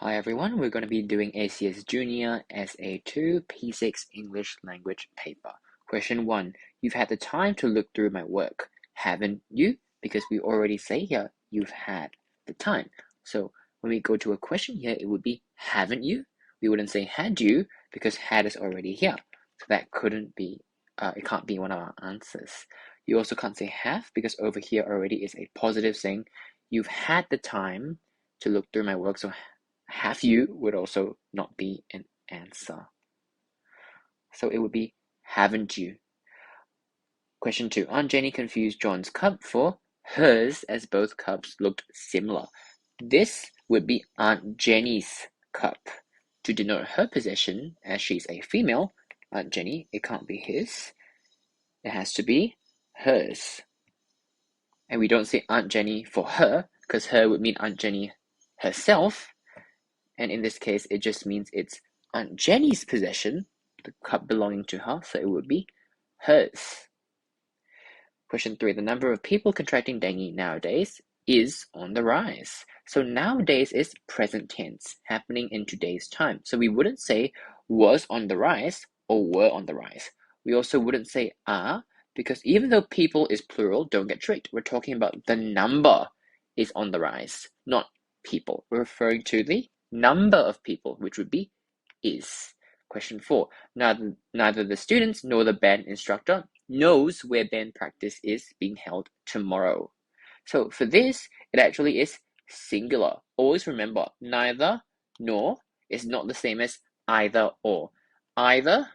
Hi everyone, we're going to be doing ACS Junior SA2 P6 English Language paper. Question 1. You've had the time to look through my work, haven't you? Because we already say here, you've had the time. So when we go to a question here, it would be, haven't you? We wouldn't say had you, because had is already here. So that couldn't be, it can't be one of our answers. You also can't say have, because over here already is a positive saying, you've had the time to look through my work, so have you would also not be an answer. So it would be, haven't you? Question 2. Aunt Jenny confused John's cup for hers as both cups looked similar. This would be Aunt Jenny's cup. To denote her possession, as she's a female, Aunt Jenny, it can't be his. It has to be hers. And we don't say Aunt Jenny for her, because her would mean Aunt Jenny herself. And in this case, it just means it's Aunt Jenny's possession, the cup belonging to her, so it would be hers. Question 3. The number of people contracting dengue nowadays is on the rise. So nowadays is present tense, happening in today's time. So we wouldn't say was on the rise or were on the rise. We also wouldn't say are, because even though people is plural, don't get tricked. We're talking about the number is on the rise, not people. We're referring to the number of people, which would be is. Question 4. Neither the students nor the band instructor knows where band practice is being held tomorrow. So for this, it actually is singular. Always remember, neither nor is not the same as either or. Either ...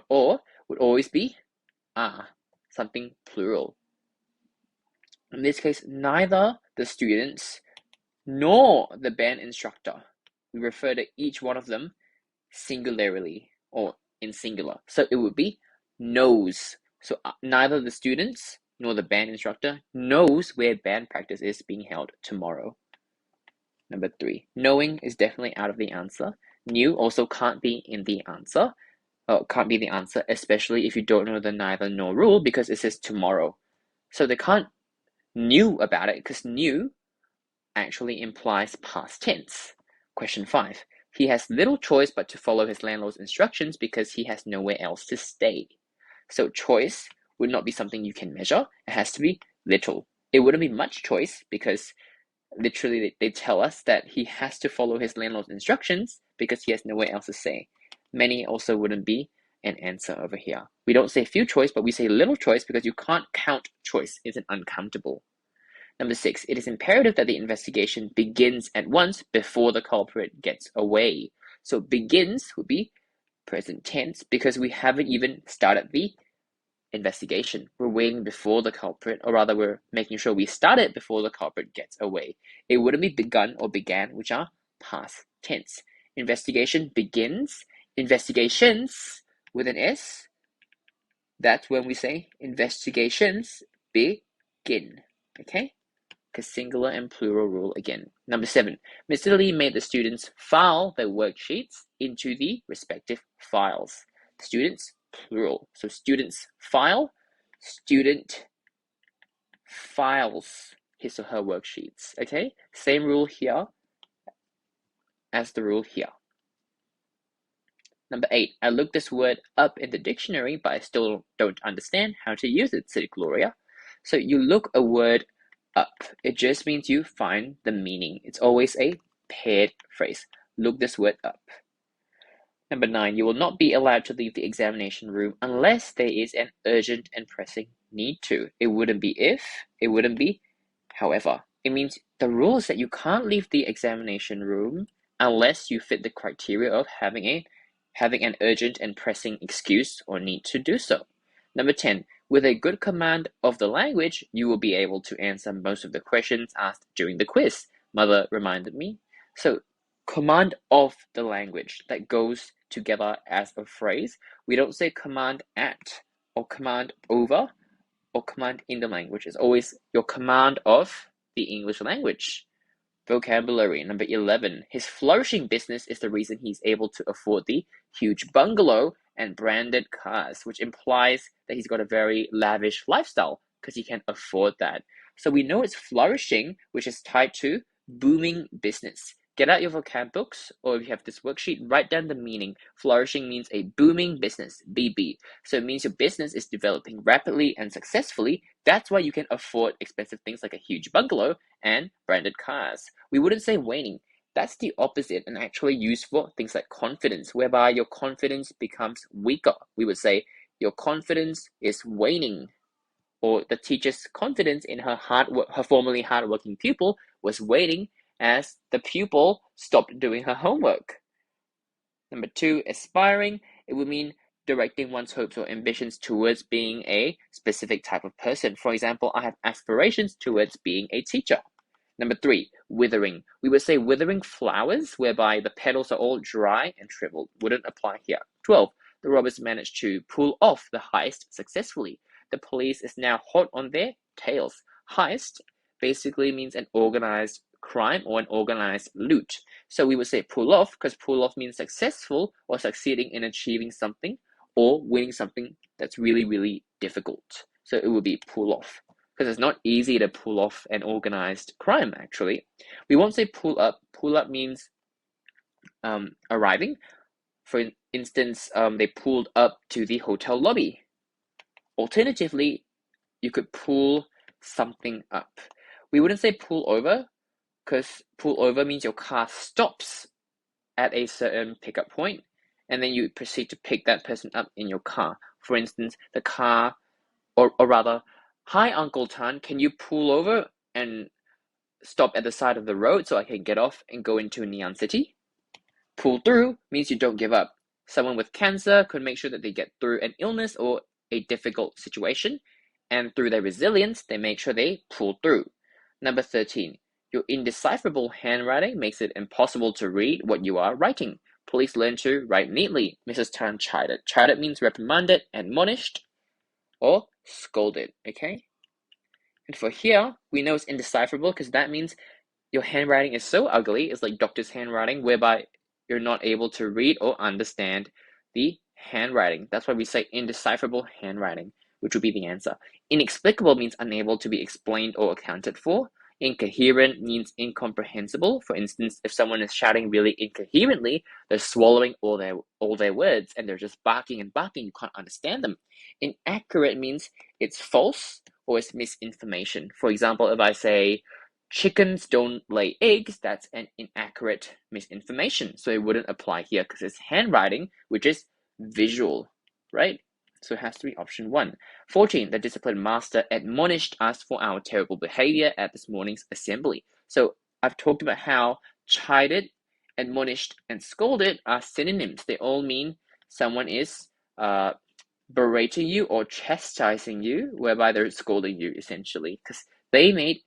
or would always be something plural. In this case, neither the students nor the band instructor. We refer to each one of them singularly or in singular. So it would be knows. So neither the students nor the band instructor knows where band practice is being held tomorrow. Number 3. Knowing is definitely out of the answer. Knew also can't be in the answer. Can't be the answer, especially if you don't know the neither nor rule, because it says tomorrow. So they can't knew about it, because knew actually implies past tense. Question 5. He has little choice but to follow his landlord's instructions because he has nowhere else to stay. So choice would not be something you can measure. It has to be little. It wouldn't be much choice because literally they tell us that he has to follow his landlord's instructions because he has nowhere else to stay. Many also wouldn't be an answer over here. We don't say few choice, but we say little choice because you can't count choice. It's an uncountable. Number 6, it is imperative that the investigation begins at once before the culprit gets away. So begins would be present tense because we haven't even started the investigation. We're waiting before the culprit, or rather we're making sure we start it before the culprit gets away. It wouldn't be begun or began, which are past tense. Investigation begins. Investigations with an S, that's when we say investigations begin. Okay? Because singular and plural rule again. Number 7, Mr. Lee made the students file their worksheets into the respective files. Students, plural. So students file, student files his or her worksheets. Okay? Same rule here as the rule here. Number 8, I looked this word up in the dictionary, but I still don't understand how to use it, said Gloria. So you look a word up. It just means you find the meaning. It's always a paired phrase. Look this word up. Number 9, you will not be allowed to leave the examination room unless there is an urgent and pressing need to. It wouldn't be if, it wouldn't be however. It means the rule is that you can't leave the examination room unless you fit the criteria of having an urgent and pressing excuse or need to do so. Number 10, with a good command of the language, you will be able to answer most of the questions asked during the quiz, Mother reminded me. So, command of the language, that goes together as a phrase. We don't say command at, or command over, or command in the language. It's always your command of the English language. Vocabulary. Number 11, his flourishing business is the reason he's able to afford the huge bungalow and branded cars, which implies that he's got a very lavish lifestyle because he can afford that. So we know it's flourishing, which is tied to booming business. Get out your vocab books, or if you have this worksheet, write down the meaning. Flourishing means a booming business, BB. So it means your business is developing rapidly and successfully. That's why you can afford expensive things like a huge bungalow and branded cars. We wouldn't say waning. That's the opposite and actually used for things like confidence, whereby your confidence becomes weaker. We would say your confidence is waning, or the teacher's confidence in her formerly hardworking pupil was waning as the pupil stopped doing her homework. Number 2, aspiring. It would mean directing one's hopes or ambitions towards being a specific type of person. For example, I have aspirations towards being a teacher. Number 3, withering. We would say withering flowers, whereby the petals are all dry and shriveled. Wouldn't apply here. 12, the robbers managed to pull off the heist successfully. The police is now hot on their tails. Heist basically means an organized crime or an organized loot. So we would say pull off, because pull off means successful or succeeding in achieving something or winning something that's really, really difficult. So it would be pull off, because it's not easy to pull off an organized crime, actually. We won't say pull up. Pull up means arriving. For instance, they pulled up to the hotel lobby. Alternatively, you could pull something up. We wouldn't say pull over, because pull over means your car stops at a certain pickup point, and then you proceed to pick that person up in your car. For instance, the car, or rather, hi Uncle Tan, can you pull over and stop at the side of the road so I can get off and go into Neon City? Pull through means you don't give up. Someone with cancer could make sure that they get through an illness or a difficult situation, and through their resilience, they make sure they pull through. Number 13, your indecipherable handwriting makes it impossible to read what you are writing. Please learn to write neatly. Mrs. Tan chided. Chided means reprimanded, admonished, or scolded, okay? And for here, we know it's indecipherable because that means your handwriting is so ugly, it's like doctor's handwriting, whereby you're not able to read or understand the handwriting. That's why we say indecipherable handwriting, which would be the answer. Inexplicable means unable to be explained or accounted for. Incoherent means incomprehensible. For instance, if someone is shouting really incoherently, they're swallowing all their words and they're just barking and barking. You can't understand them. Inaccurate means it's false or it's misinformation. For example, if I say chickens don't lay eggs, that's an inaccurate misinformation. So it wouldn't apply here because it's handwriting, which is visual, right? So it has to be option 1. 14, the discipline master admonished us for our terrible behavior at this morning's assembly. So I've talked about how chided, admonished, and scolded are synonyms. They all mean someone is berating you or chastising you, whereby they're scolding you, essentially, because they made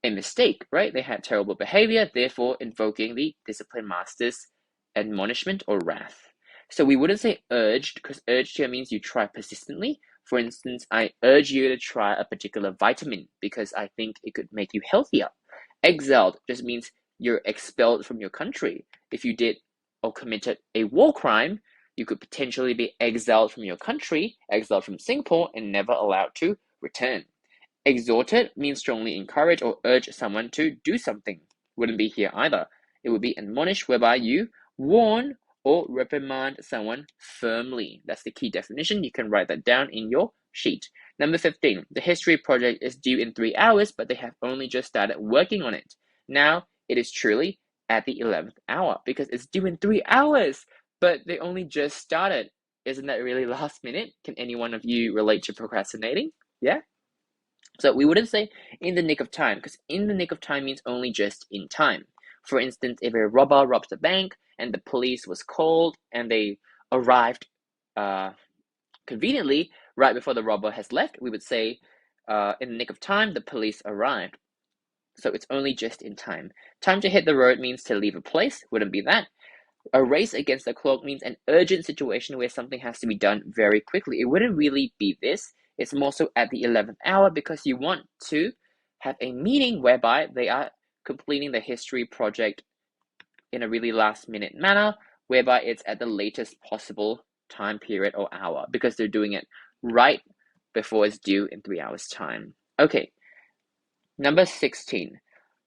a mistake, right? They had terrible behavior, therefore invoking the discipline master's admonishment or wrath. So we wouldn't say urged, because urged here means you try persistently. For instance, I urge you to try a particular vitamin because I think it could make you healthier. Exiled just means you're expelled from your country. If you did or committed a war crime, you could potentially be exiled from your country, exiled from Singapore, and never allowed to return. Exhorted means strongly encourage or urge someone to do something. Wouldn't be here either. It would be admonish, whereby you warn or reprimand someone firmly. That's the key definition. You can write that down in your sheet. Number 15, the history project is due in 3 hours, but they have only just started working on it. Now, it is truly at the 11th hour because it's due in 3 hours, but they only just started. Isn't that really last minute? Can any one of you relate to procrastinating? Yeah? So we wouldn't say in the nick of time, because in the nick of time means only just in time. For instance, if a robber robs a bank and the police was called and they arrived conveniently right before the robber has left, we would say in the nick of time, the police arrived. So it's only just in time. Time to hit the road means to leave a place, wouldn't be that. A race against the clock means an urgent situation where something has to be done very quickly. It wouldn't really be this. It's more so at the 11th hour because you want to have a meeting whereby they are completing the history project in a really last minute manner, whereby it's at the latest possible time period or hour because they're doing it right before it's due in 3 hours time. Okay, number 16.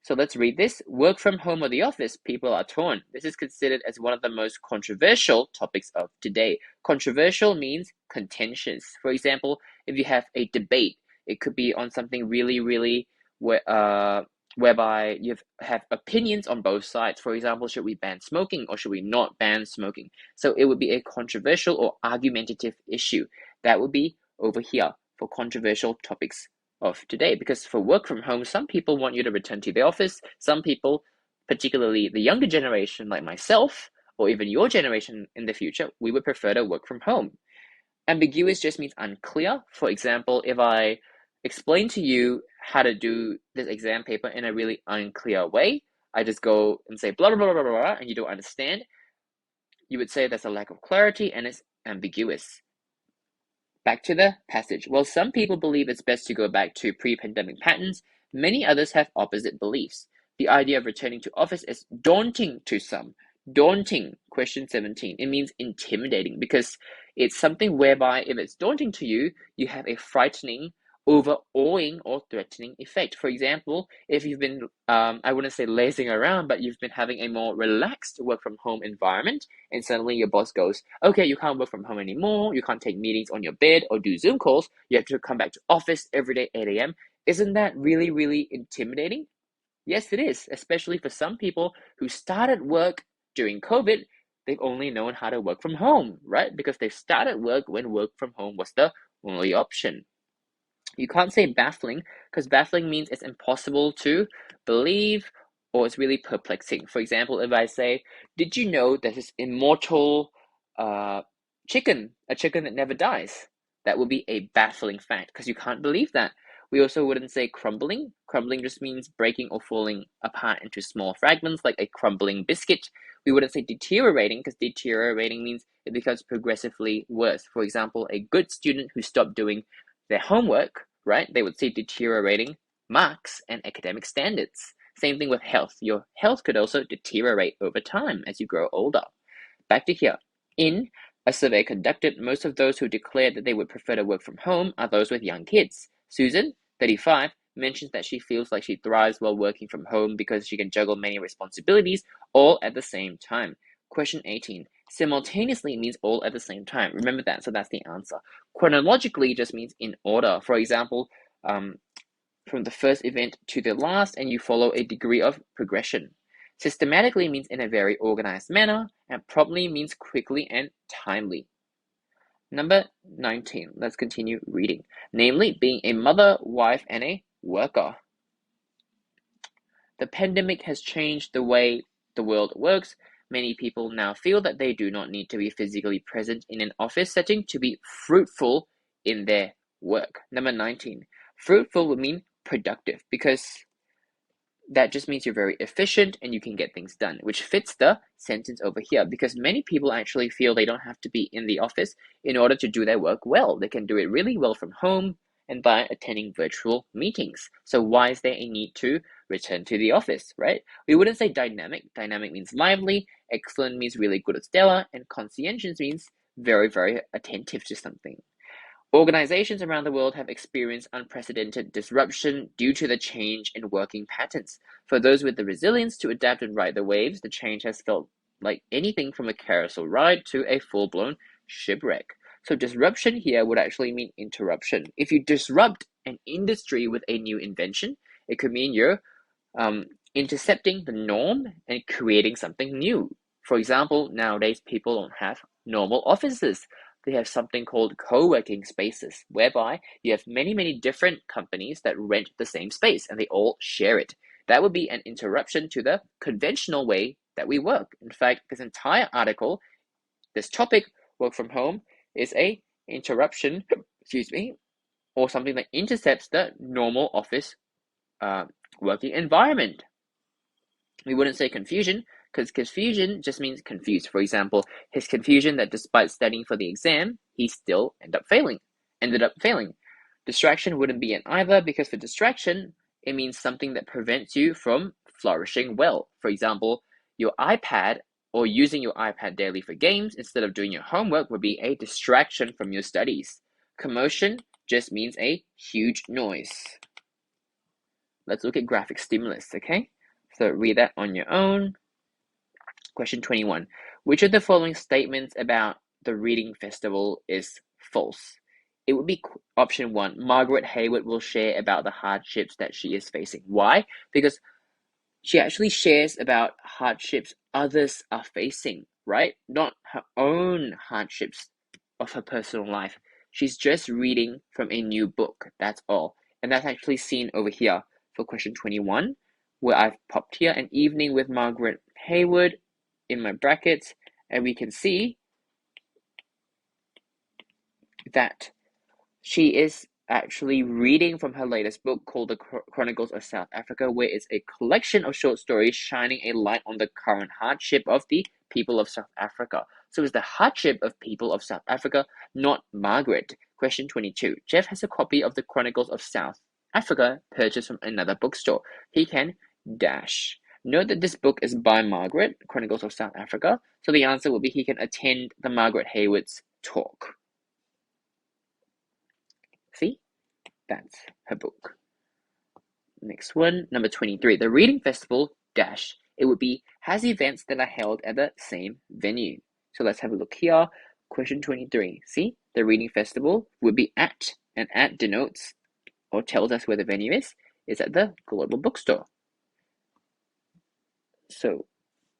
So let's read this. Work from home or the office, people are torn. This is considered as one of the most controversial topics of today. Controversial means contentious. For example, if you have a debate, it could be on something really, whereby you have opinions on both sides. For example, should we ban smoking or should we not ban smoking? So it would be a controversial or argumentative issue. That would be over here for controversial topics of today, because for work from home, some people want you to return to the office. Some people, particularly the younger generation like myself, or even your generation in the future, we would prefer to work from home. Ambiguous just means unclear. For example, if I explain to you how to do this exam paper in a really unclear way, I just go and say blah, blah, blah, blah, blah, and you don't understand, you would say there's a lack of clarity and it's ambiguous. Back to the passage. While some people believe it's best to go back to pre-pandemic patterns, many others have opposite beliefs. The idea of returning to office is daunting to some. Daunting, question 17. It means intimidating because it's something whereby if it's daunting to you, you have a frightening, overawing, or threatening effect. For example, if you've been, I wouldn't say lazing around, but you've been having a more relaxed work from home environment, and suddenly your boss goes, okay, you can't work from home anymore, you can't take meetings on your bed or do Zoom calls, you have to come back to office every day 8 a.m. Isn't that really intimidating? Yes, it is, especially for some people who started work during COVID. They've only known how to work from home, right? Because they started work when work from home was the only option. You can't say baffling because baffling means it's impossible to believe or it's really perplexing. For example, if I say, did you know there's this immortal chicken, a chicken that never dies? That would be a baffling fact because you can't believe that. We also wouldn't say crumbling. Crumbling just means breaking or falling apart into small fragments like a crumbling biscuit. We wouldn't say deteriorating because deteriorating means it becomes progressively worse. For example, a good student who stopped doing their homework, right? They would see deteriorating marks and academic standards. Same thing with health. Your health could also deteriorate over time as you grow older. Back to here. In a survey conducted, most of those who declared that they would prefer to work from home are those with young kids. Susan, 35, mentions that she feels like she thrives while working from home because she can juggle many responsibilities all at the same time. Question 18. Simultaneously means all at the same time. Remember that, so that's the answer. Chronologically just means in order. For example, from the first event to the last, and you follow a degree of progression. Systematically means in a very organized manner, and promptly means quickly and timely. Number 19. Let's continue reading. Namely, being a mother, wife, and a worker. The pandemic has changed the way the world works. Many people now feel that they do not need to be physically present in an office setting to be fruitful in their work. Number 19. Fruitful would mean productive because that just means you're very efficient and you can get things done, which fits the sentence over here because many people actually feel they don't have to be in the office in order to do their work well. They can do it really well from home and by attending virtual meetings. So why is there a need to return to the office, right? We wouldn't say dynamic. Dynamic means lively, excellent means really good or stellar, and conscientious means very attentive to something. Organizations around the world have experienced unprecedented disruption due to the change in working patterns. For those with the resilience to adapt and ride the waves, the change has felt like anything from a carousel ride to a full-blown shipwreck. So disruption here would actually mean interruption. If you disrupt an industry with a new invention, it could mean you're intercepting the norm and creating something new. For example, nowadays people don't have normal offices. They have something called co-working spaces, whereby you have many different companies that rent the same space and they all share it. That would be an interruption to the conventional way that we work. In fact, this entire article, this topic, work from home, is a interruption, or something that intercepts the normal office working environment. We wouldn't say confusion, because confusion just means confused. For example, his confusion that despite studying for the exam, he still ended up failing. Distraction wouldn't be an either, because for distraction, it means something that prevents you from flourishing well. For example, your iPad or using your iPad daily for games instead of doing your homework would be a distraction from your studies. Commotion just means a huge noise. let's look at graphic stimulus, okay? So read that on your own. Question 21. Which of the following statements about the reading festival is false? It would be option 1. Margaret Hayward will share about the hardships that she is facing. Why? Because she actually shares about hardships others are facing, right? Not her own hardships of her personal life. She's just reading from a new book, that's all. And that's actually seen over here for question 21, where I've popped here an evening with Margaret Hayward in my brackets, and we can see that she is actually reading from her latest book called The Chronicles of South Africa, where it's a collection of short stories shining a light on the current hardship of the people of South Africa. So it's the hardship of people of South Africa, not Margaret. Question 22. Jeff has a copy of The Chronicles of South Africa purchased from another bookstore. He can dash. Note that this book is by Margaret, Chronicles of South Africa, so the answer will be he can attend the Margaret Hayward's talk. See? That's her book. Next one, number 23. The reading festival dash. It would be has events that are held at the same venue. So let's have a look here. Question 23. See, the reading festival would be at, and at denotes or tells us where the venue is. It's at the Global Bookstore. So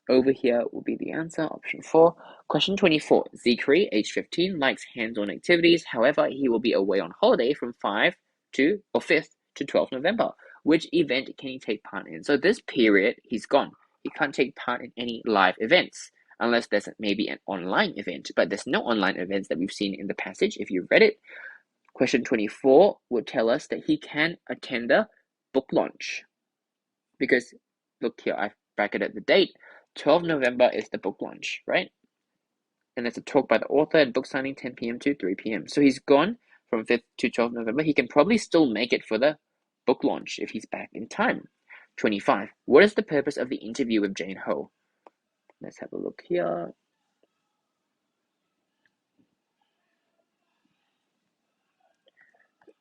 over here will be the answer, option 4. Question 24. Zikri, age 15, likes hands-on activities. However, he will be away on holiday from 5th to 12th November. Which event can he take part in? So this period, he's gone. He can't take part in any live events unless there's maybe an online event. But there's no online events that we've seen in the passage if you've read it. Question 24 will tell us that he can attend the book launch. Because, look here, I've bracketed the date. 12 November is the book launch, right? And there's a talk by the author and book signing 10 p.m. to 3 p.m. So he's gone from 5th to 12th November. He can probably still make it for the book launch if he's back in time. 25. What is the purpose of the interview with Jane Ho? Let's have a look here.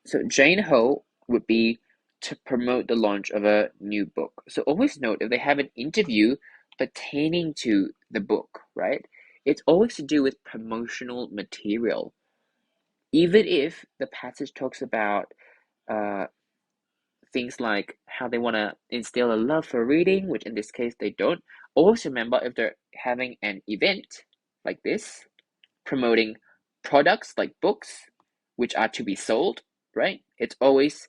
So Jane Ho would be to promote the launch of a new book. So always note if they have an interview pertaining to the book, right? It's always to do with promotional material. Even if the passage talks about things like how they want to instill a love for reading, which in this case they don't, always remember if they're having an event like this, promoting products like books, which are to be sold, right? It's always,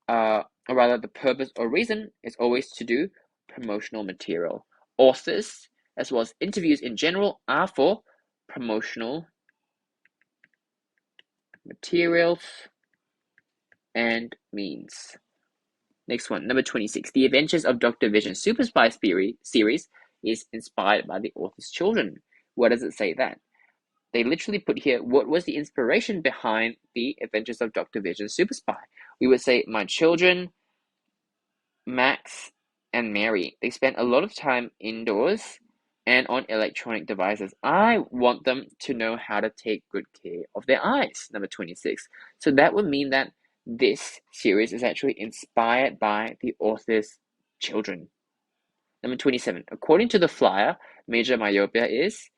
or rather the purpose or reason is always to do promotional material. Authors, as well as interviews in general, are for promotional materials and means. Next one, number 26. The Adventures of Dr. Vision Super Spy series is inspired by the author's children. What does it say that? They literally put here, what was the inspiration behind the Adventures of Dr. Vision Super Spy? We would say, my children, Max and Mary. They spent a lot of time indoors and on electronic devices. I want them to know how to take good care of their eyes. Number 26. So that would mean that this series is actually inspired by the author's children. Number 27. According to the flyer, major myopia is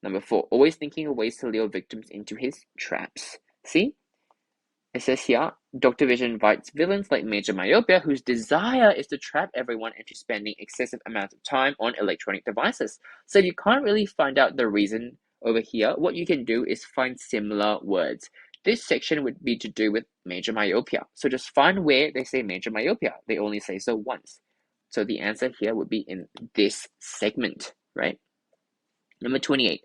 number 4. Always thinking of ways to lure victims into his traps. See? It says here, Dr. Vision invites villains like Major Myopia, whose desire is to trap everyone into spending excessive amounts of time on electronic devices. So if you can't really find out the reason over here, what you can do is find similar words. This section would be to do with Major Myopia. So just find where they say Major Myopia. They only say so once. So the answer here would be in this segment, right? Number 28.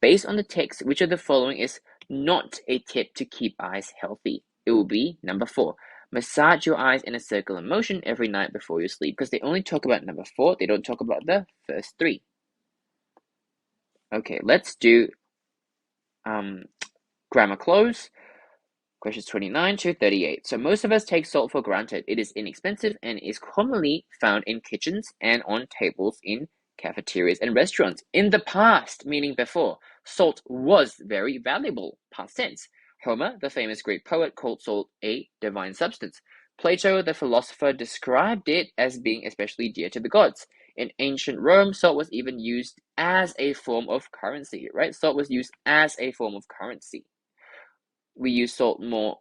Based on the text, which of the following is not a tip to keep eyes healthy? It will be number 4. Massage your eyes in a circular motion every night before you sleep, because they only talk about number 4. They don't talk about the first 3. Okay, let's do grammar close. Questions 29 to 38. So most of us take salt for granted. It is inexpensive and is commonly found in kitchens and on tables in cafeterias and restaurants. In the past, meaning before, salt was very valuable, past tense. Homer, the famous Greek poet, called salt a divine substance. Plato, the philosopher, described it as being especially dear to the gods. In ancient Rome, salt was even used as a form of currency, right? Salt was used as a form of currency. We use salt more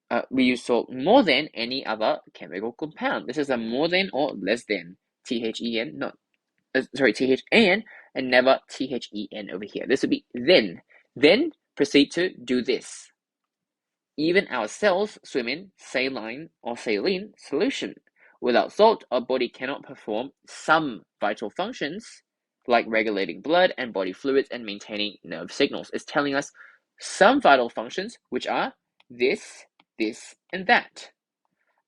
than any other chemical compound. This is a more than or less than. THEN, not THN, and never THEN over here. This would be then. Then proceed to do this. Even our cells swim in saline or saline solution. Without salt, our body cannot perform some vital functions like regulating blood and body fluids and maintaining nerve signals. It's telling us some vital functions, which are this, and that.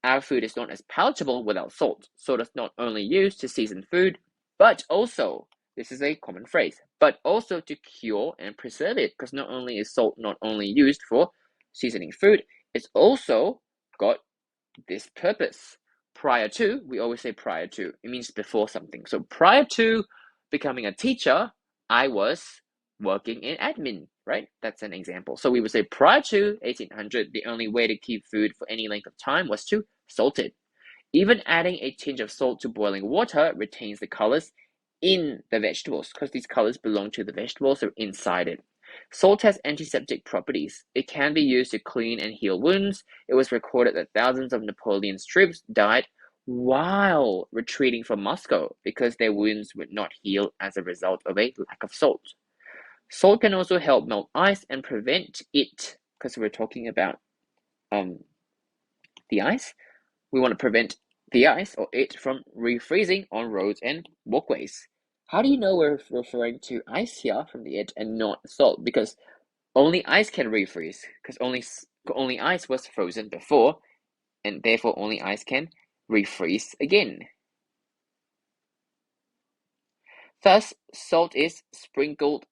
Our food is not as palatable without salt. Salt is not only used to season food, but also, this is a common phrase, but also to cure and preserve it, because not only is salt not only used for seasoning food, it's also got this purpose. Prior to, we always say prior to, it means before something. So prior to becoming a teacher, I was working in admin, right? That's an example. So we would say prior to 1800, the only way to keep food for any length of time was to salt it. Even adding a tinge of salt to boiling water retains the colors in the vegetables, because these colors belong to the vegetables, so inside it. Salt has antiseptic properties. It can be used to clean and heal wounds. It was recorded that thousands of Napoleon's troops died while retreating from Moscow because their wounds would not heal as a result of a lack of salt. Salt can also help melt ice and prevent it, because we're talking about the ice. We want to prevent the ice or it from refreezing on roads and walkways. How do you know we're referring to ice here from the edge and not salt? Because only ice can refreeze, because only ice was frozen before, and therefore only ice can refreeze again. Thus, salt is sprinkled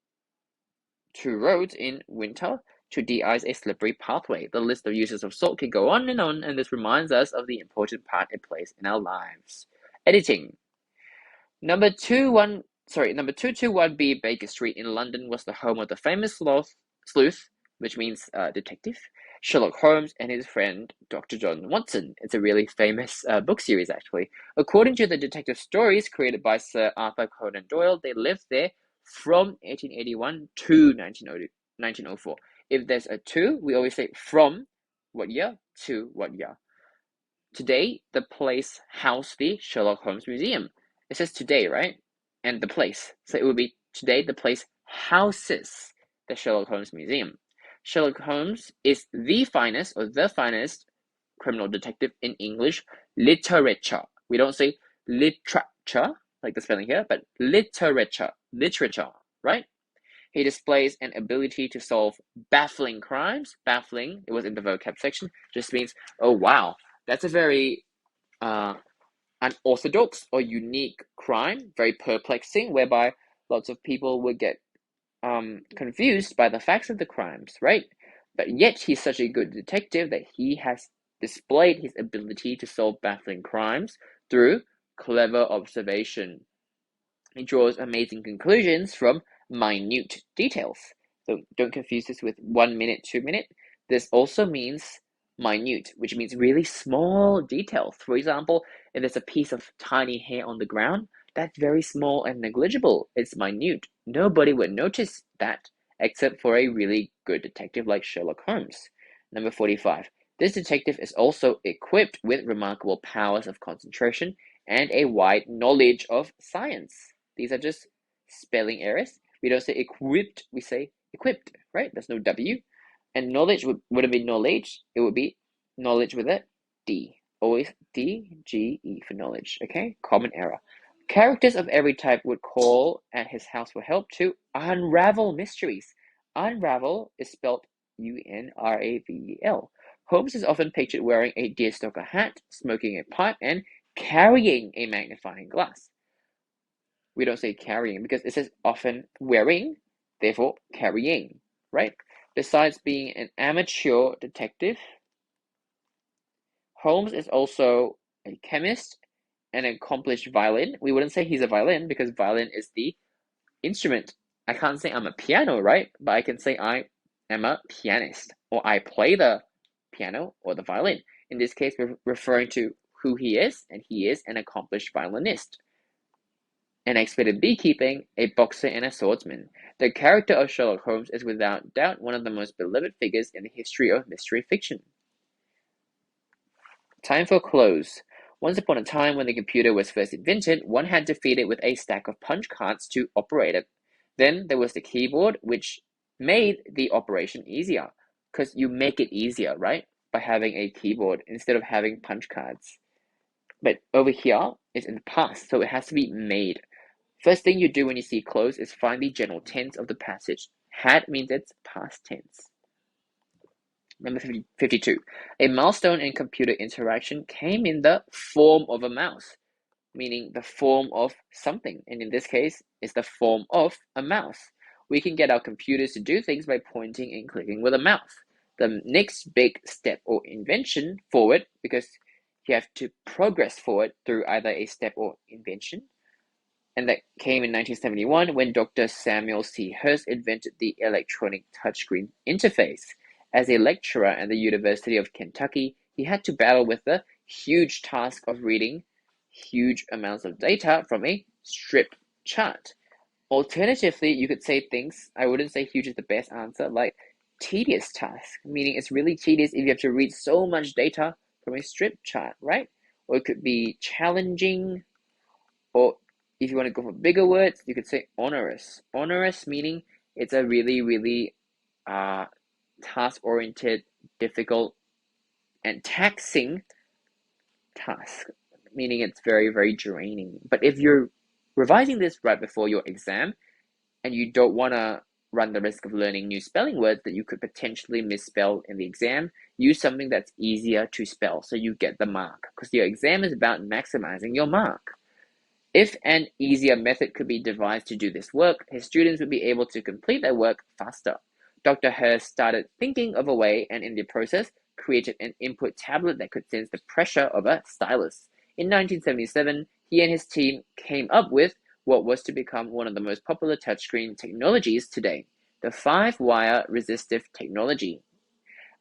to roads in winter to de-ice a slippery pathway. The list of uses of salt can go on, and this reminds us of the important part it plays in our lives. Editing. Number 221B Baker Street in London was the home of the famous sleuth, which means detective, Sherlock Holmes and his friend Dr. John Watson. It's a really famous book series, actually. According to the detective stories created by Sir Arthur Conan Doyle, they lived there from 1881 to 1904. If there's a to, we always say from what year to what year. Today, the place housed the Sherlock Holmes Museum. It says today, right? And the place. So it would be today the place houses the Sherlock Holmes Museum. Sherlock Holmes is the finest criminal detective in English literature. We don't say literature, like the spelling here, but literature, right? He displays an ability to solve baffling crimes. Baffling, it was in the vocab section, just means, oh wow, that's a very unorthodox or unique crime, very perplexing, whereby lots of people would get confused by the facts of the crimes, right? But yet he's such a good detective that he has displayed his ability to solve baffling crimes through clever observation. He draws amazing conclusions from minute details. So don't confuse this with 1 minute, 2 minute. This also means minute, which means really small details. For example, if there's a piece of tiny hair on the ground, that's very small and negligible. It's minute. Nobody would notice that except for a really good detective like Sherlock Holmes. Number 45. This detective is also equipped with remarkable powers of concentration and a wide knowledge of science. These are just spelling errors. We don't say equipped, we say equipped, right? There's no W. And knowledge wouldn't be knowledge, it would be knowledge with a D. Always D-G-E for knowledge, okay? Common error. Characters of every type would call at his house for help to unravel mysteries. Unravel is spelled U-N-R-A-V-E-L. Holmes is often pictured wearing a deerstalker hat, smoking a pipe, and carrying a magnifying glass. We don't say carrying because it says often wearing, therefore carrying, right? Besides being an amateur detective, Holmes is also a chemist, an accomplished violin. We wouldn't say he's a violin because violin is the instrument. I can't say I'm a piano, right? But I can say I am a pianist, or I play the piano or the violin. in this case, we're referring to who he is, and he is an accomplished violinist, an expert in beekeeping, a boxer, and a swordsman. The character of Sherlock Holmes is without doubt one of the most beloved figures in the history of mystery fiction. Time for close. Once upon a time, when the computer was first invented, one had to feed it with a stack of punch cards to operate it. Then there was the keyboard, which made the operation easier, because you make it easier, right? By having a keyboard instead of having punch cards. But over here, it's in the past, so it has to be made. First thing you do when you see close is find the general tense of the passage. Had means it's past tense. Number 52. A milestone in computer interaction came in the form of a mouse, meaning the form of something. And in this case, it's the form of a mouse. We can get our computers to do things by pointing and clicking with a mouse. The next big step or invention forward, because you have to progress forward through either a step or invention, and that came in 1971 when Dr. Samuel C. Hurst invented the electronic touchscreen interface. As a lecturer at the University of Kentucky, he had to battle with the huge task of reading huge amounts of data from a strip chart. Alternatively, you could say things, I wouldn't say huge is the best answer, like tedious task, meaning it's really tedious if you have to read so much data from a strip chart, right? Or it could be challenging, or if you want to go for bigger words, you could say onerous. Onerous meaning it's a really task-oriented, difficult, and taxing task, meaning it's very draining. But if you're revising this right before your exam and you don't want to run the risk of learning new spelling words that you could potentially misspell in the exam, use something that's easier to spell so you get the mark, because your exam is about maximizing your mark. If an easier method could be devised to do this work, his students would be able to complete their work faster. Dr. Hurst started thinking of a way, and in the process, created an input tablet that could sense the pressure of a stylus. In 1977, he and his team came up with what was to become one of the most popular touchscreen technologies today, the 5-wire resistive technology.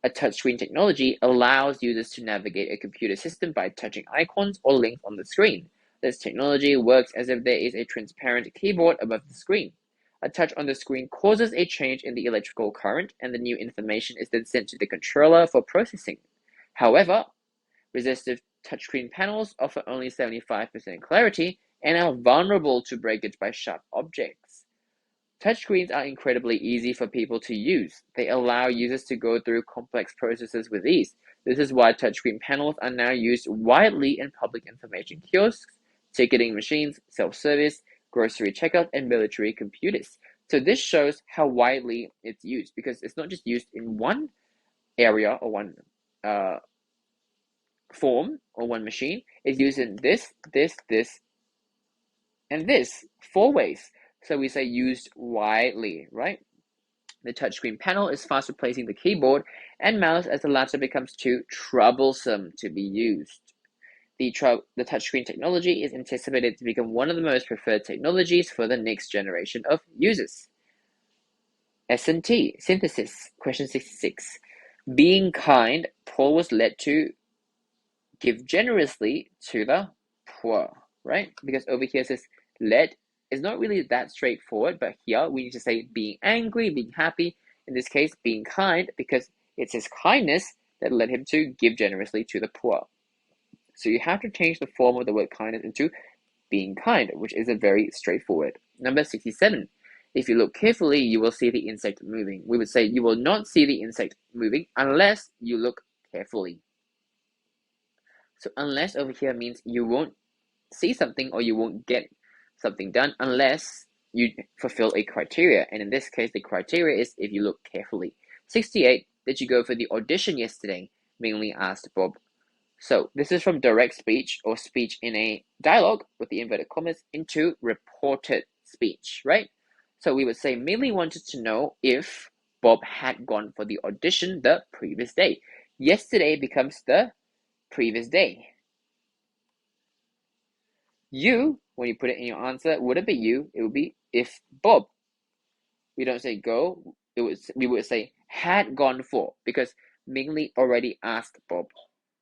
A touchscreen technology allows users to navigate a computer system by touching icons or links on the screen. This technology works as if there is a transparent keyboard above the screen. A touch on the screen causes a change in the electrical current, and the new information is then sent to the controller for processing. However, resistive touchscreen panels offer only 75% clarity and are vulnerable to breakage by sharp objects. Touchscreens are incredibly easy for people to use. They allow users to go through complex processes with ease. This is why touchscreen panels are now used widely in public information kiosks, ticketing machines, self-service, grocery checkout, and military computers. So this shows how widely it's used, because it's not just used in one area or one form or one machine. It's used in this, and this 4 ways. So we say used widely, right? The touchscreen panel is fast replacing the keyboard and mouse as the latter becomes too troublesome to be used. The touchscreen technology is anticipated to become one of the most preferred technologies for the next generation of users. S&T, synthesis, question 66. Being kind, Paul was led to give generously to the poor, right? Because over here it says led is not really that straightforward, but here we need to say being angry, being happy. In this case, being kind, because it's his kindness that led him to give generously to the poor. So you have to change the form of the word kindness into being kind, which isn't very straightforward. Number 67. If you look carefully, you will see the insect moving. We would say you will not see the insect moving unless you look carefully. So unless over here means you won't see something or you won't get something done unless you fulfill a criteria. And in this case, the criteria is if you look carefully. 68. Did you go for the audition yesterday? Mainly asked Bob. So this is from direct speech or speech in a dialogue with the inverted commas into reported speech, right? So we would say Millie wanted to know if Bob had gone for the audition the previous day. Yesterday becomes the previous day. You, when you put it in your answer, wouldn't be you, it would be if Bob. We don't say go, we would say had gone for, because Mingli already asked Bob.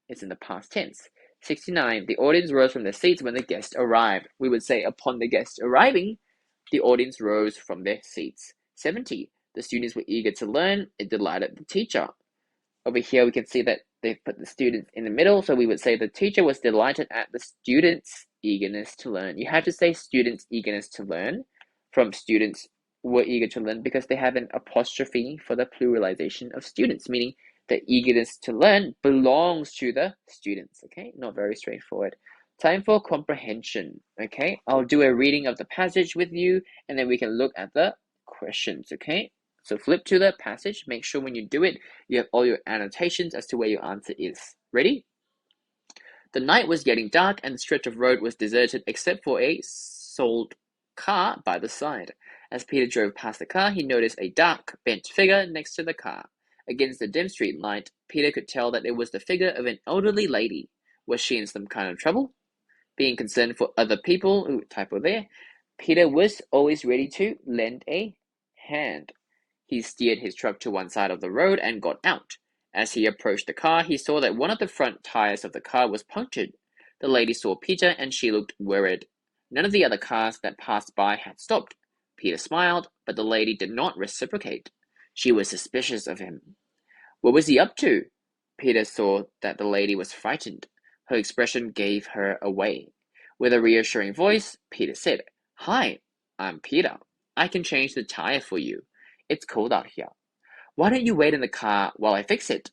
It's in the past tense. 69. The audience rose from their seats when the guest arrived. We would say upon the guest arriving, the audience rose from their seats. 70. The students were eager to learn. It delighted the teacher. Over here, we can see that they put the students in the middle, so we would say the teacher was delighted at the students' eagerness to learn. You have to say students' eagerness to learn from students were eager to learn because they have an apostrophe for the pluralization of students, meaning the eagerness to learn belongs to the students, okay? Not very straightforward. Time for comprehension, okay? I'll do a reading of the passage with you, and then we can look at the questions, okay? So flip to the passage. Make sure when you do it, you have all your annotations as to where your answer is. Ready? The night was getting dark and the stretch of road was deserted except for a sold car by the side. As Peter drove past the car, he noticed a dark, bent figure next to the car. Against the dim street light, Peter could tell that it was the figure of an elderly lady. Was she in some kind of trouble? Being concerned for other people, typo there, Peter was always ready to lend a hand. He steered his truck to one side of the road and got out. As he approached the car, he saw that one of the front tires of the car was punctured. The lady saw Peter and she looked worried. None of the other cars that passed by had stopped. Peter smiled, but the lady did not reciprocate. She was suspicious of him. What was he up to? Peter saw that the lady was frightened. Her expression gave her away. With a reassuring voice, Peter said, "Hi, I'm Peter. I can change the tire for you. It's cold out here. Why don't you wait in the car while I fix it?"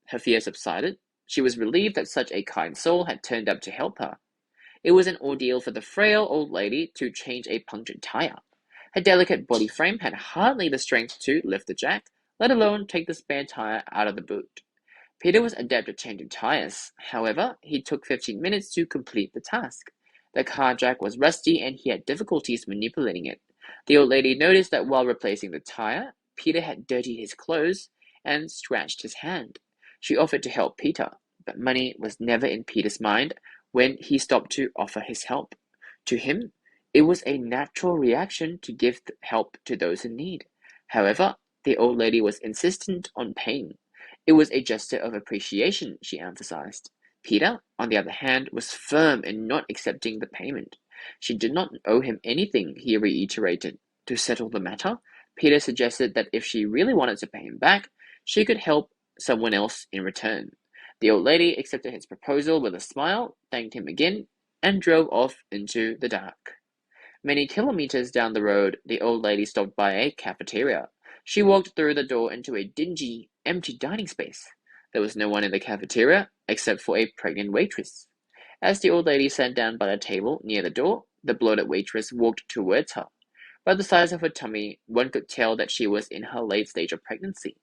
Her fear subsided. She was relieved that such a kind soul had turned up to help her. It was an ordeal for the frail old lady to change a punctured tire. Her delicate body frame had hardly the strength to lift the jack, let alone take the spare tire out of the boot. Peter was adept at changing tires. However, he took 15 minutes to complete the task. The car jack was rusty and he had difficulties manipulating it. The old lady noticed that while replacing the tire, Peter had dirtied his clothes and scratched his hand. She offered to help Peter, but money was never in Peter's mind when he stopped to offer his help. To him, it was a natural reaction to give help to those in need. However, the old lady was insistent on paying. It was a gesture of appreciation, she emphasized. Peter, on the other hand, was firm in not accepting the payment. She did not owe him anything, he reiterated. To settle the matter, Peter suggested that if she really wanted to pay him back, she could help someone else in return. The old lady accepted his proposal with a smile, thanked him again, and drove off into the dark. Many kilometers down the road, the old lady stopped by a cafeteria. She walked through the door into a dingy, empty dining space. There was no one in the cafeteria except for a pregnant waitress. As the old lady sat down by the table near the door, the bloated waitress walked towards her. By the size of her tummy, one could tell that she was in her late stage of pregnancy.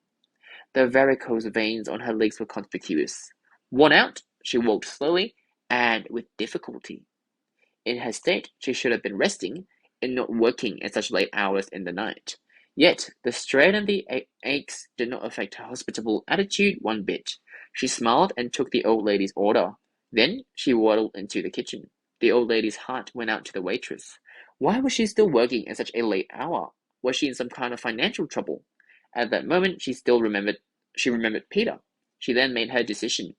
The varicose veins on her legs were conspicuous. Worn out, she walked slowly and with difficulty. In her state, she should have been resting and not working at such late hours in the night. Yet, the strain and the aches did not affect her hospitable attitude one bit. She smiled and took the old lady's order. Then she waddled into the kitchen. The old lady's heart went out to the waitress. Why was she still working at such a late hour? Was she in some kind of financial trouble? At that moment, she remembered Peter. She then made her decision.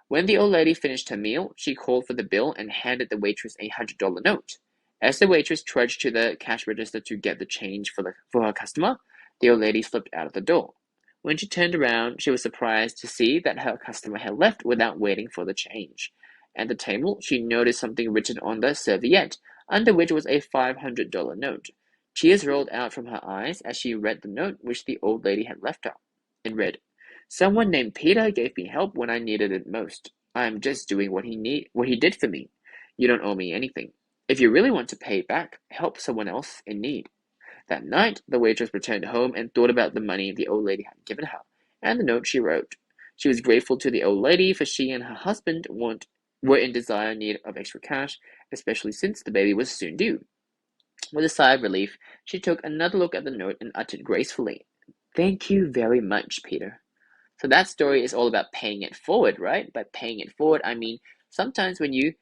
When the old lady finished her meal, she called for the bill and handed the waitress a $100 note. As the waitress trudged to the cash register to get the change for her customer, the old lady slipped out of the door. When she turned around, she was surprised to see that her customer had left without waiting for the change. At the table, she noticed something written on the serviette, under which was a $500 note. Tears rolled out from her eyes as she read the note which the old lady had left her. It read, "Someone named Peter gave me help when I needed it most. I am just doing what he did for me. You don't owe me anything. If you really want to pay back, help someone else in need." That night, the waitress returned home and thought about the money the old lady had given her, and the note she wrote. She was grateful to the old lady, for she and her husband were in dire need of extra cash, especially since the baby was soon due. With a sigh of relief, she took another look at the note and uttered gracefully, "Thank you very much, Peter." So that story is all about paying it forward, right? By paying it forward, I mean sometimes when you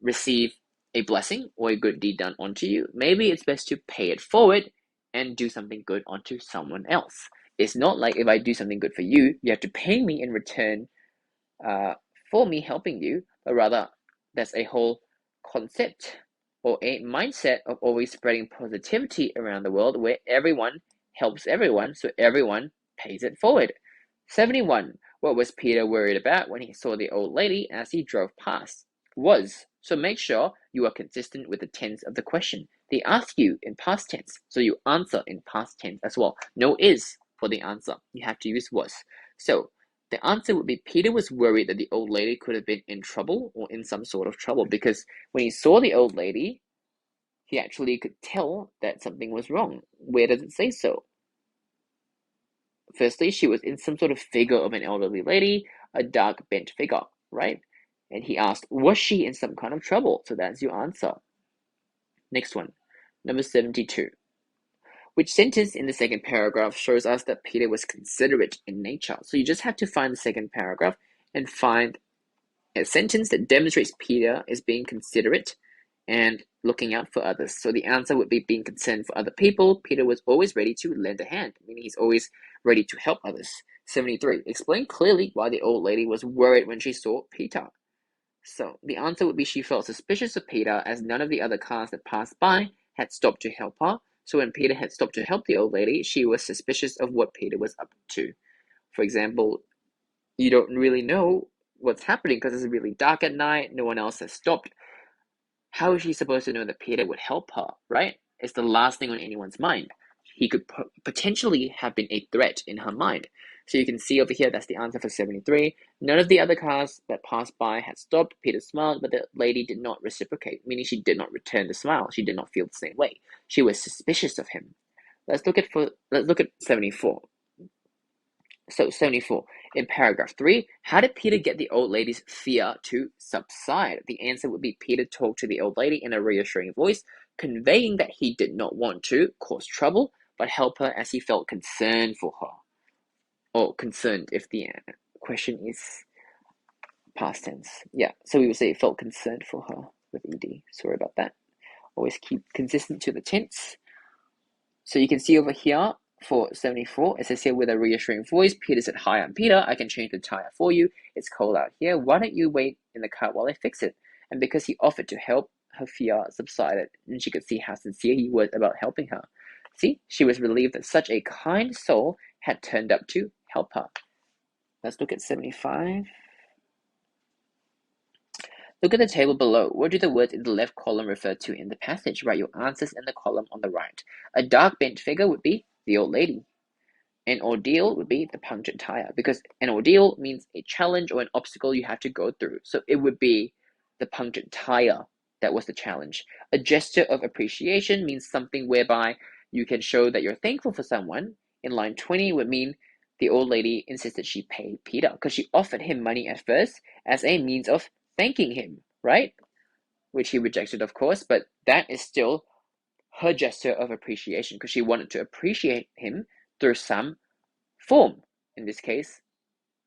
receive a blessing or a good deed done onto you, maybe it's best to pay it forward and do something good onto someone else. It's not like if I do something good for you, you have to pay me in return uh, for me helping you, but rather that's a whole concept or a mindset of always spreading positivity around the world where everyone helps everyone, so everyone pays it forward. 71. What was Peter worried about when he saw the old lady as he drove past? Was. So make sure you are consistent with the tense of the question. They ask you in past tense, so you answer in past tense as well. No is for the answer. You have to use was. So the answer would be Peter was worried that the old lady could have been in trouble or in some sort of trouble because when he saw the old lady, he actually could tell that something was wrong. Where does it say so? Firstly, she was in some sort of figure of an elderly lady, a dark bent figure, right? And he asked, was she in some kind of trouble? So that's your answer. Next one, number 72. Which sentence in the second paragraph shows us that Peter was considerate in nature? So you just have to find the second paragraph and find a sentence that demonstrates Peter is being considerate and looking out for others. So the answer would be being concerned for other people. Peter was always ready to lend a hand, meaning he's always ready to help others. 73. Explain clearly why the old lady was worried when she saw Peter. So the answer would be she felt suspicious of Peter as none of the other cars that passed by had stopped to help her. So when Peter had stopped to help the old lady, she was suspicious of what Peter was up to. For example, you don't really know what's happening because it's really dark at night, no one else has stopped. How is she supposed to know that Peter would help her, right? It's the last thing on anyone's mind. He could potentially have been a threat in her mind. So you can see over here, that's the answer for 73. None of the other cars that passed by had stopped. Peter smiled, but the lady did not reciprocate, meaning she did not return the smile. She did not feel the same way. She was suspicious of him. Let's look at 74. So 74, in paragraph 3, how did Peter get the old lady's fear to subside? The answer would be Peter talked to the old lady in a reassuring voice, conveying that he did not want to cause trouble, but help her as he felt concerned for her. Or concerned if the question is past tense. Yeah, so we would say felt concerned for her with ed. Sorry about that. Always keep consistent to the tense. So you can see over here, for 74, it says here with a reassuring voice, Peter said, hi, I'm Peter. I can change the tire for you. It's cold out here. Why don't you wait in the car while I fix it? And because he offered to help, her fear subsided, and she could see how sincere he was about helping her. See, she was relieved that such a kind soul had turned up to help her. Let's look at 75. Look at the table below. What do the words in the left column refer to in the passage? Write your answers in the column on the right. A dark bent figure would be the old lady. An ordeal would be the punctured tire, because an ordeal means a challenge or an obstacle you have to go through. So it would be the punctured tire that was the challenge. A gesture of appreciation means something whereby you can show that you're thankful for someone. In line 20 would mean the old lady insisted she pay Peter because she offered him money at first as a means of thanking him, right? Which he rejected, of course, but that is still her gesture of appreciation because she wanted to appreciate him through some form, in this case,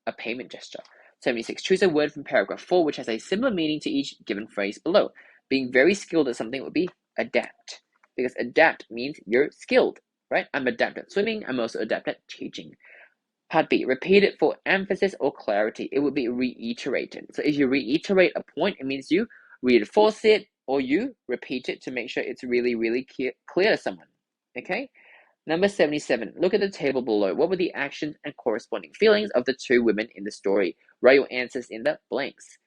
a payment gesture. 76. Choose a word from paragraph 4 which has a similar meaning to each given phrase below. Being very skilled at something would be adapt, because adapt means you're skilled, right? I'm adept at swimming. I'm also adept at teaching. Part B, repeat it for emphasis or clarity. It would be reiterated. So if you reiterate a point, it means you reinforce it or you repeat it to make sure it's really, really clear to someone. Okay? Number 77. Look at the table below. What were the actions and corresponding feelings of the two women in the story? Write your answers in the blanks.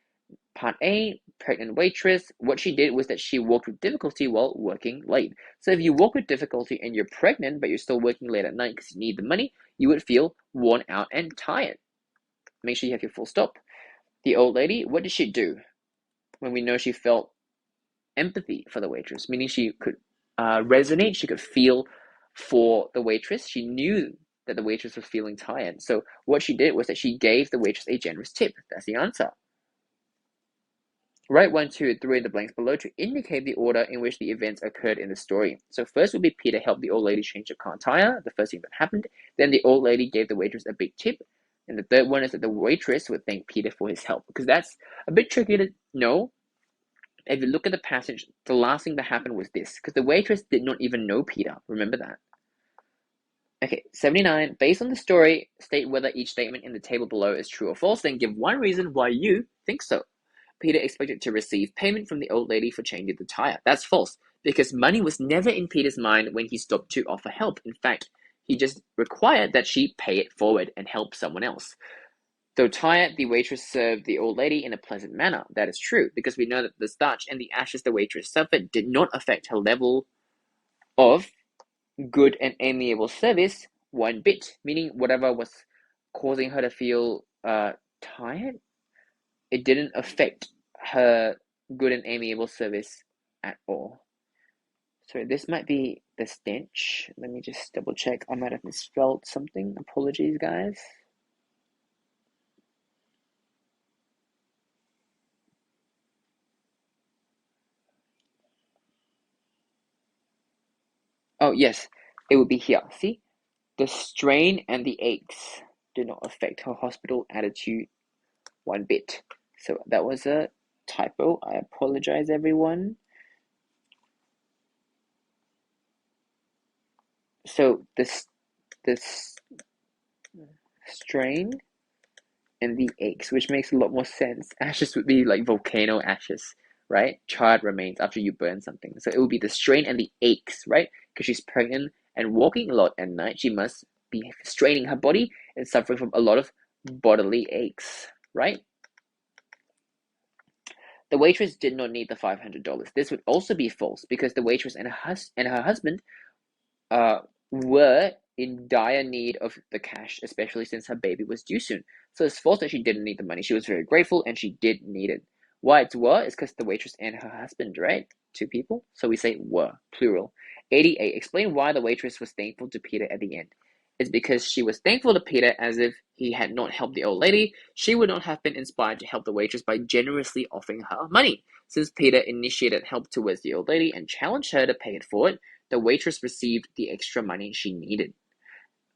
Part A, pregnant waitress. What she did was that she walked with difficulty while working late. So if you walk with difficulty and you're pregnant, but you're still working late at night because you need the money, you would feel worn out and tired. Make sure you have your full stop. The old lady, what did she do? When we know she felt empathy for the waitress, meaning she could resonate, she could feel for the waitress. She knew that the waitress was feeling tired. So what she did was that she gave the waitress a generous tip. That's the answer. Write 1, 2, 3 in the blanks below to indicate the order in which the events occurred in the story. So first would be Peter helped the old lady change the car tire, the first thing that happened. Then the old lady gave the waitress a big tip. And the third one is that the waitress would thank Peter for his help, because that's a bit tricky to know. If you look at the passage, the last thing that happened was this, because the waitress did not even know Peter. Remember that. Okay, 79. Based on the story, state whether each statement in the table below is true or false, then give one reason why you think so. Peter expected to receive payment from the old lady for changing the tire. That's false, because money was never in Peter's mind when he stopped to offer help. In fact, he just required that she pay it forward and help someone else. Though tired, the waitress served the old lady in a pleasant manner. That is true, because we know that the starch and the ashes the waitress suffered did not affect her level of good and amiable service one bit, meaning whatever was causing her to feel tired, it didn't affect her good and amiable service at all. So this might be the stench. Let me just double check. I might have misspelled something. Apologies, guys. Oh, yes, it would be here. See? The strain and the aches did not affect her hospital attitude one bit. So that was a typo. I apologize, everyone. So this strain and the aches, which makes a lot more sense. Ashes would be like volcano ashes, right? Charred remains after you burn something. So it would be the strain and the aches, right? Because she's pregnant and walking a lot at night, she must be straining her body and suffering from a lot of bodily aches, right? The waitress did not need the $500. This would also be false because the waitress and her husband were in dire need of the cash, especially since her baby was due soon. So it's false that she didn't need the money. She was very grateful and she did need it. Why it's were is because the waitress and her husband, right? Two people. So we say were, plural. 88. Explain why the waitress was thankful to Peter at the end. It's because she was thankful to Peter as if he had not helped the old lady. She would not have been inspired to help the waitress by generously offering her money. Since Peter initiated help towards the old lady and challenged her to pay it forward, the waitress received the extra money she needed.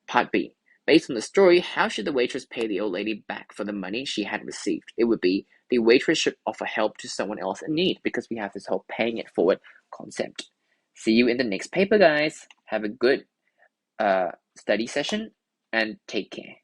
Part B. Based on the story, how should the waitress pay the old lady back for the money she had received? It would be the waitress should offer help to someone else in need because we have this whole paying it forward concept. See you in the next paper, guys. Have a good study session and take care.